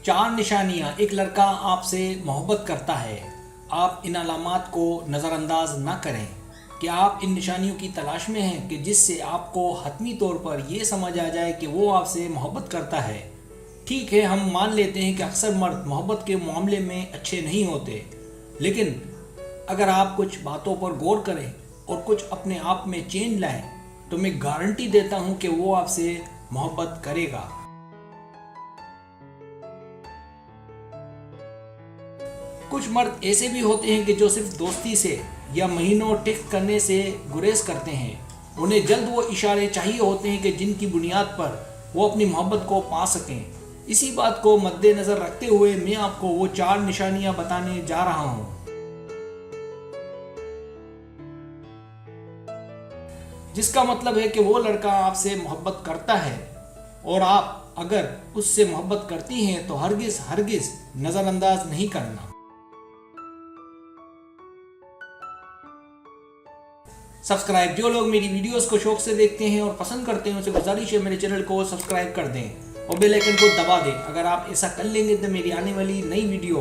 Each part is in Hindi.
चार निशानियां एक लड़का आपसे मोहब्बत करता है। आप इन अलामात को नज़रअंदाज ना करें कि आप इन निशानियों की तलाश में हैं कि जिससे आपको हतमी तौर पर यह समझ आ जाए कि वो आपसे मोहब्बत करता है। ठीक है, हम मान लेते हैं कि अक्सर मर्द मोहब्बत के मामले में अच्छे नहीं होते, लेकिन अगर आप कुछ बातों पर गौर करें और कुछ अपने आप में चेंज लाएं तो मैं गारंटी देता हूं कि वो आपसे मोहब्बत करेगा। कुछ मर्द ऐसे भी होते हैं कि जो सिर्फ दोस्ती से या महीनों टेक्स्ट करने से गुरेज करते हैं। उन्हें जल्द वो इशारे चाहिए होते हैं कि जिनकी बुनियाद पर वो अपनी मोहब्बत को पा सकें। इसी बात को मद्देनज़र रखते हुए मैं आपको वो चार निशानियां बताने जा रहा हूं, जिसका मतलब है कि वो लड़का आपसे मोहब्बत करता है और आप अगर उससे मोहब्बत करती हैं तो हरगिज़ हरगिज़ नज़रअंदाज नहीं करना। सब्सक्राइब, जो लोग मेरी वीडियोस को शौक से देखते हैं और पसंद करते हैं उनसे गुजारिश है मेरे चैनल को सब्सक्राइब कर दें और बेल आइकन को दबा दें। अगर आप ऐसा कर लेंगे तो मेरी आने वाली नई वीडियो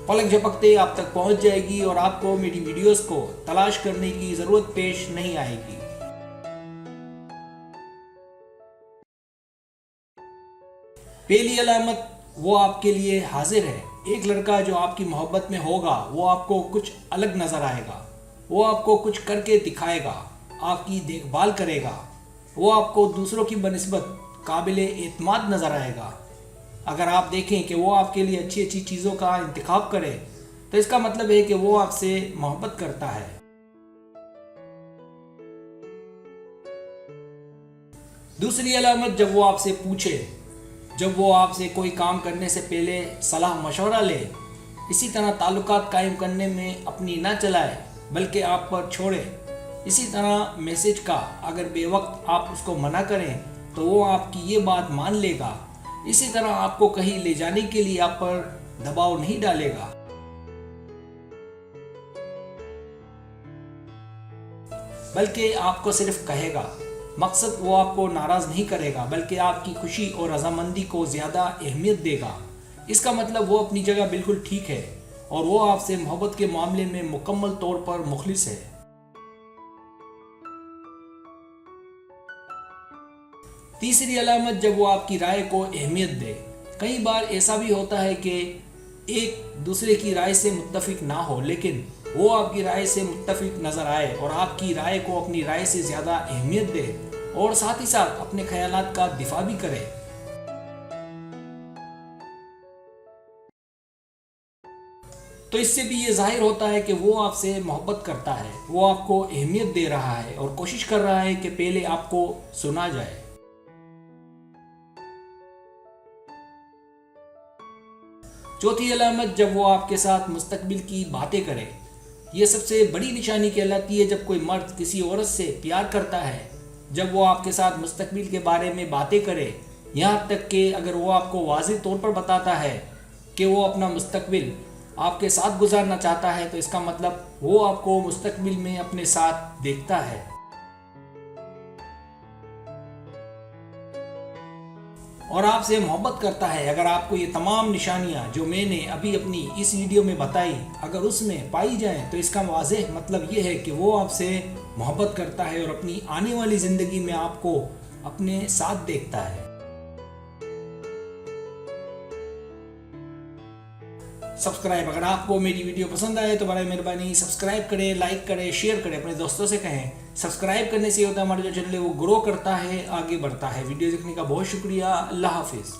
पलक झपकते आप तक पहुंच जाएगी और आपको मेरी वीडियोस को तलाश करने की ज़रूरत पेश नहीं आएगी। पहली अलामत, वो आपके लिए हाजिर है। एक लड़का जो आपकी मोहब्बत में होगा वो आपको कुछ अलग नज़र आएगा। वो आपको कुछ करके दिखाएगा, आपकी देखभाल करेगा, वो आपको दूसरों की बनिस्बत काबिल एतमाद नज़र आएगा। अगर आप देखें कि वो आपके लिए अच्छी अच्छी चीज़ों का इंतखाब करे तो इसका मतलब है कि वो आपसे मोहब्बत करता है। दूसरी अलामत, जब वो आपसे पूछे, जब वो आपसे कोई काम करने से पहले सलाह मशवरा ले, इसी तरह ताल्लुकात कायम करने में अपनी ना चलाए बल्कि आप पर छोड़े। इसी तरह मैसेज का अगर बेवक्त आप उसको मना करें तो वो आपकी ये बात मान लेगा। इसी तरह आपको कहीं ले जाने के लिए आप पर दबाव नहीं डालेगा, बल्कि आपको सिर्फ कहेगा। मकसद, वो आपको नाराज़ नहीं करेगा बल्कि आपकी खुशी और रजामंदी को ज़्यादा अहमियत देगा। इसका मतलब वो अपनी जगह बिल्कुल ठीक है और वो आपसे मोहब्बत के मामले में मुकम्मल तौर पर मुखलिस है। तीसरी अलामत, जब वो आपकी राय को अहमियत दे। कई बार ऐसा भी होता है कि एक दूसरे की राय से मुत्तफिक ना हो, लेकिन वो आपकी राय से मुत्तफिक नज़र आए और आपकी राय को अपनी राय से ज़्यादा अहमियत दे और साथ ही साथ अपने ख्यालात का दिफा भी करे। तो इससे भी ये जाहिर होता है कि वो आपसे मोहब्बत करता है, वो आपको अहमियत दे रहा है और कोशिश कर रहा है कि पहले आपको सुना जाए। चौथी अलामत, जब वो आपके साथ मुस्तकबिल की बातें करे। ये सबसे बड़ी निशानी कहलाती है जब कोई मर्द किसी औरत से प्यार करता है। जब वो आपके साथ मुस्तकबिल के बारे में बातें करे, यहाँ तक कि अगर वो आपको वाज़ेह तौर पर बताता है कि वो अपना मुस्तकबिल आपके साथ गुजारना चाहता है, तो इसका मतलब वो आपको मुस्तकबिल में अपने साथ देखता है। और आपसे मोहब्बत करता है। अगर आपको ये तमाम निशानियां जो मैंने अभी अपनी इस वीडियो में बताई अगर उसमें पाई जाएं तो इसका वाज़ेह मतलब ये है कि वो आपसे मोहब्बत करता है और अपनी आने वाली ज़िंदगी में आपको अपने साथ देखता है। सब्सक्राइब, अगर आपको मेरी वीडियो पसंद आए तो बड़ी मेहरबानी सब्सक्राइब करें, लाइक करें, शेयर करें, अपने दोस्तों से कहें। सब्सक्राइब करने से होता है हमारा जो चैनल है वो ग्रो करता है, आगे बढ़ता है। वीडियो देखने का बहुत शुक्रिया। अल्लाह हाफिज़।